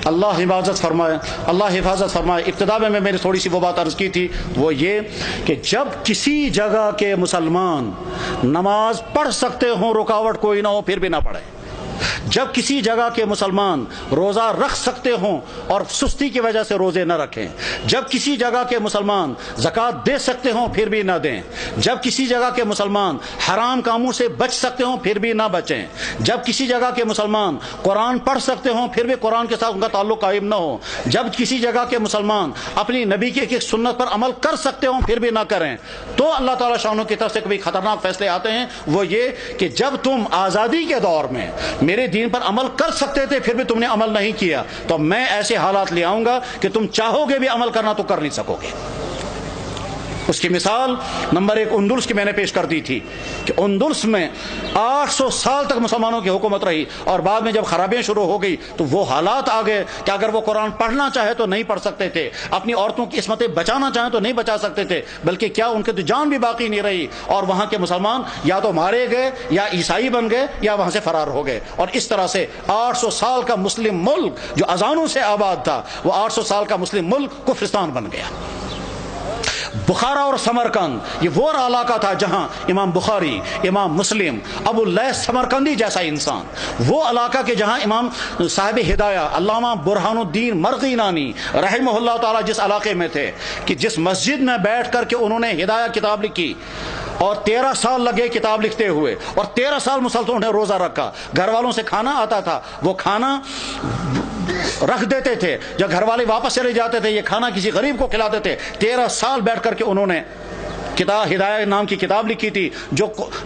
اللہ حفاظت فرمائے، اللہ حفاظت فرمائے۔ ابتدا میں نے تھوڑی سی وہ بات عرض کی تھی، وہ یہ کہ جب کسی جگہ کے مسلمان نماز پڑھ سکتے ہوں، رکاوٹ کوئی نہ ہو، پھر بھی نہ پڑھیں۔ جب کسی جگہ کے مسلمان روزہ رکھ سکتے ہوں اور سستی کی وجہ سے روزے نہ رکھیں، جب کسی جگہ کے مسلمان زکوٰۃ دے سکتے ہوں پھر بھی نہ دیں، جب کسی جگہ کے مسلمان حرام کاموں سے بچ سکتے ہوں پھر بھی نہ بچیں، جب کسی جگہ کے مسلمان قرآن پڑھ سکتے ہوں پھر بھی قرآن کے ساتھ ان کا تعلق قائم نہ ہو، جب کسی جگہ کے مسلمان اپنی نبی کی ایک سنت پر عمل کر سکتے ہوں پھر بھی نہ کریں، تو اللہ تعالیٰ شانوں کی طرف سے کبھی خطرناک فیصلے آتے ہیں۔ وہ یہ کہ جب تم آزادی کے دور میں میرے دین پر عمل کر سکتے تھے پھر بھی تم نے عمل نہیں کیا، تو میں ایسے حالات لے آؤں گا کہ تم چاہو گے بھی عمل کرنا تو کر نہیں سکو گے۔ اس کی مثال نمبر 1 اندلس کی میں نے پیش کر دی تھی کہ اندلس میں 800 سال تک مسلمانوں کی حکومت رہی، اور بعد میں جب خرابیاں شروع ہو گئی تو وہ حالات آ گئے کہ اگر وہ قرآن پڑھنا چاہے تو نہیں پڑھ سکتے تھے، اپنی عورتوں کی عصمتیں بچانا چاہیں تو نہیں بچا سکتے تھے، بلکہ کیا ان کی تو جان بھی باقی نہیں رہی، اور وہاں کے مسلمان یا تو مارے گئے یا عیسائی بن گئے یا وہاں سے فرار ہو گئے، اور اس طرح سے 800 سال کا مسلم ملک جو اذانوں سے آباد تھا وہ 800 سال کا مسلم ملک کفرستان بن گیا۔ بخارا اور سمرقند یہ وہ علاقہ تھا جہاں امام بخاری، امام مسلم، ابو اللیث سمرقندی جیسا انسان، وہ علاقہ کے جہاں امام صاحب ہدایہ علامہ برہان الدین مرغینانی رحمہ اللہ تعالیٰ جس علاقے میں تھے کہ جس مسجد میں بیٹھ کر کے انہوں نے ہدایہ کتاب لکھی، اور 13 سال لگے کتاب لکھتے ہوئے، اور 13 سال مسلسل انہیں روزہ رکھا، گھر والوں سے کھانا آتا تھا، وہ کھانا رکھ دیتے تھے، جب گھر والے واپس چلے جاتے تھے یہ کھانا کسی غریب کو کھلاتے تھے۔ 13 سال بیٹھ کر کے انہوں نے کتاب ہدایہ نام کی کتاب لکھی تھی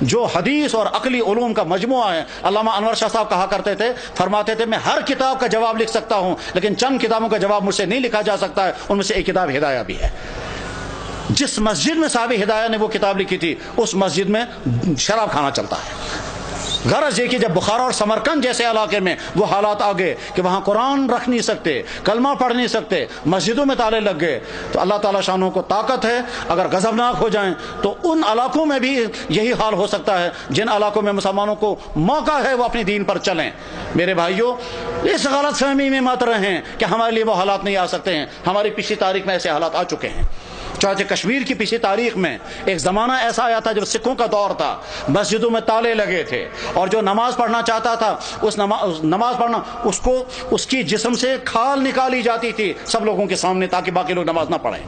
جو حدیث اور عقلی علوم کا مجموعہ ہے۔ علامہ انور شاہ صاحب کہا کرتے تھے، فرماتے تھے میں ہر کتاب کا جواب لکھ سکتا ہوں لیکن چند کتابوں کا جواب مجھ سے نہیں لکھا جا سکتا ہے، ان میں سے ایک کتاب ہدایہ بھی ہے۔ جس مسجد میں صاحب ہدایہ نے وہ کتاب لکھی تھی اس مسجد میں شراب کھانا چلتا ہے۔ غرض یہ کہ جب بخارا اور سمرقند جیسے علاقے میں وہ حالات آ گئے کہ وہاں قرآن رکھ نہیں سکتے، کلمہ پڑھ نہیں سکتے، مسجدوں میں تالے لگ گئے، تو اللہ تعالیٰ شانوں کو طاقت ہے، اگر غضبناک ہو جائیں تو ان علاقوں میں بھی یہی حال ہو سکتا ہے جن علاقوں میں مسلمانوں کو موقع ہے وہ اپنی دین پر چلیں۔ میرے بھائیوں، اس غلط فہمی میں مت رہیں کہ ہمارے لیے وہ حالات نہیں آ سکتے ہیں، ہماری پچھلی تاریخ میں ایسے حالات آ چکے ہیں۔ چنانچہ کشمیر کی پچھلی تاریخ میں ایک زمانہ ایسا آیا تھا جب سکھوں کا دور تھا، مسجدوں میں تالے لگے تھے، اور جو نماز پڑھنا چاہتا تھا اس نماز پڑھنا اس کی جسم سے کھال نکالی جاتی تھی سب لوگوں کے سامنے تاکہ باقی لوگ نماز نہ پڑھیں۔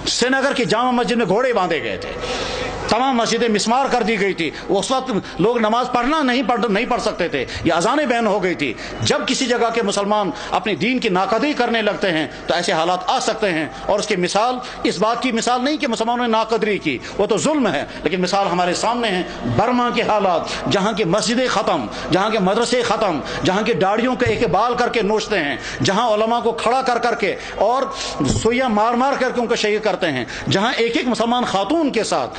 سری نگر کی جامع مسجد میں گھوڑے باندھے گئے تھے، تمام مسجدیں مسمار کر دی گئی تھی، اس وقت لوگ نماز پڑھنا نہیں پڑھ سکتے تھے، یہ اذانیں بین ہو گئی تھی۔ جب کسی جگہ کے مسلمان اپنی دین کی ناقدری کرنے لگتے ہیں تو ایسے حالات آ سکتے ہیں، اور اس کی مثال اس بات کی مثال نہیں کہ مسلمانوں نے ناقدری کی، وہ تو ظلم ہے، لیکن مثال ہمارے سامنے ہے برما کے حالات، جہاں کی مسجدیں ختم، جہاں کے مدرسے ختم، جہاں کی داڑھیوں کے ایک بال کر کے نوچتے ہیں، جہاں علماء کو کھڑا کر کے اور سوئیاں مار کر کے ان کو شہید کرتے ہیں، جہاں ایک مسلمان خاتون کے ساتھ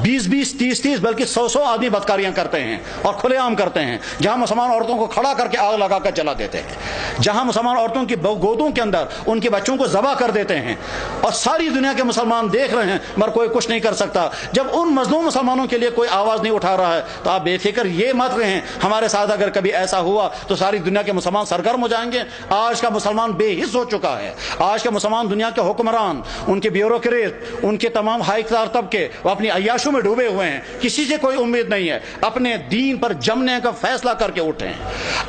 20 30 بلکہ 100 آدمی بدکاریاں کرتے ہیں اور کھلے عام کرتے ہیں، جہاں مسلمان عورتوں کو کھڑا کر کے آگ لگا کر جلا دیتے ہیں، جہاں مسلمان عورتوں کی گودوں کے اندر ان کے بچوں کو ذبح کر دیتے ہیں، اور ساری دنیا کے مسلمان دیکھ رہے ہیں مگر کوئی کچھ نہیں کر سکتا۔ جب ان مظلوم مسلمانوں کے لیے کوئی آواز نہیں اٹھا رہا ہے تو آپ بے فکر یہ مت رہیں ہمارے ساتھ اگر کبھی ایسا ہوا تو ساری دنیا کے مسلمان سرگرم ہو جائیں گے۔ آج کا مسلمان بے حس ہو چکا ہے، آج کا مسلمان دنیا کے حکمران، ان کے بیوروکریٹ، ان کے تمام ہائی اقتدار طبقے وہ اپنی عیاشوں میں ڈوبے ہوئے ہیں، کسی سے کوئی امید نہیں ہے۔ اپنے دین پر جمنے کا فیصلہ کر کے اٹھیں،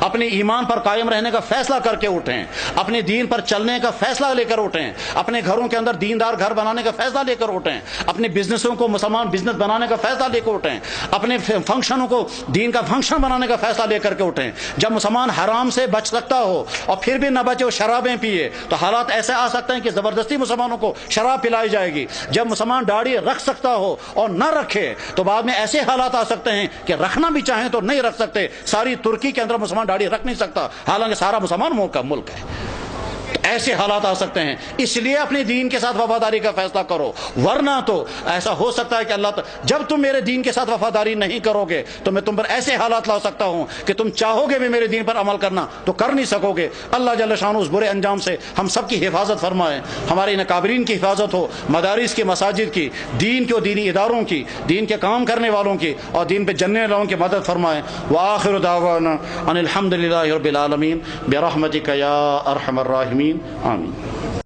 اپنے ایمان پر قائم رہنے کا فیصلہ کر کے اٹھیں، اپنے دین پر چلنے کا فیصلہ لے کر اٹھیں، اپنے گھروں کے اندر دیندار گھر بنانے کا فیصلہ لے کر اٹھیں، اپنے بزنسوں کو مسلمان بزنس بنانے کا فیصلہ لے کر اٹھیں، اپنے فنکشنوں کو دین کا فنکشن بنانے کا فیصلہ لے کر کے اٹھیں۔ جب مسلمان حرام سے بچ سکتا ہو اور پھر بھی نہ بچے اور شرابیں پیے تو حالات ایسے آ سکتے ہیں کہ زبردستی مسلمانوں کو شراب پلائی جائے گی۔ جب مسلمان داڑھی رکھ سکتا ہو اور نہ رکھے تو بعد میں ایسے حالات آ سکتے ہیں کہ رکھنا بھی چاہیں تو نہیں رکھ سکتے۔ ساری ترکی کے اندر مسلمان داڑھی رکھ نہیں سکتا، حالانکہ سارا مسلمان ملک ہے۔ ایسے حالات آ سکتے ہیں، اس لیے اپنے دین کے ساتھ وفاداری کا فیصلہ کرو، ورنہ تو ایسا ہو سکتا ہے کہ جب تم میرے دین کے ساتھ وفاداری نہیں کرو گے تو میں تم پر ایسے حالات لا سکتا ہوں کہ تم چاہو گے بھی میرے دین پر عمل کرنا تو کر نہیں سکو گے۔ اللہ جل شانہ اس برے انجام سے ہم سب کی حفاظت فرمائے، ہمارے ان اکابرین کی حفاظت ہو، مدارس کی، مساجد کی، دین کے و دینی اداروں کی، دین کے کام کرنے والوں کی اور دین پہ جننے والوں کی مدد فرمائے۔ وآخر دعوانا ان الحمد للہ رب العالمین برحمتک یا ارحم الراحمین، آمین۔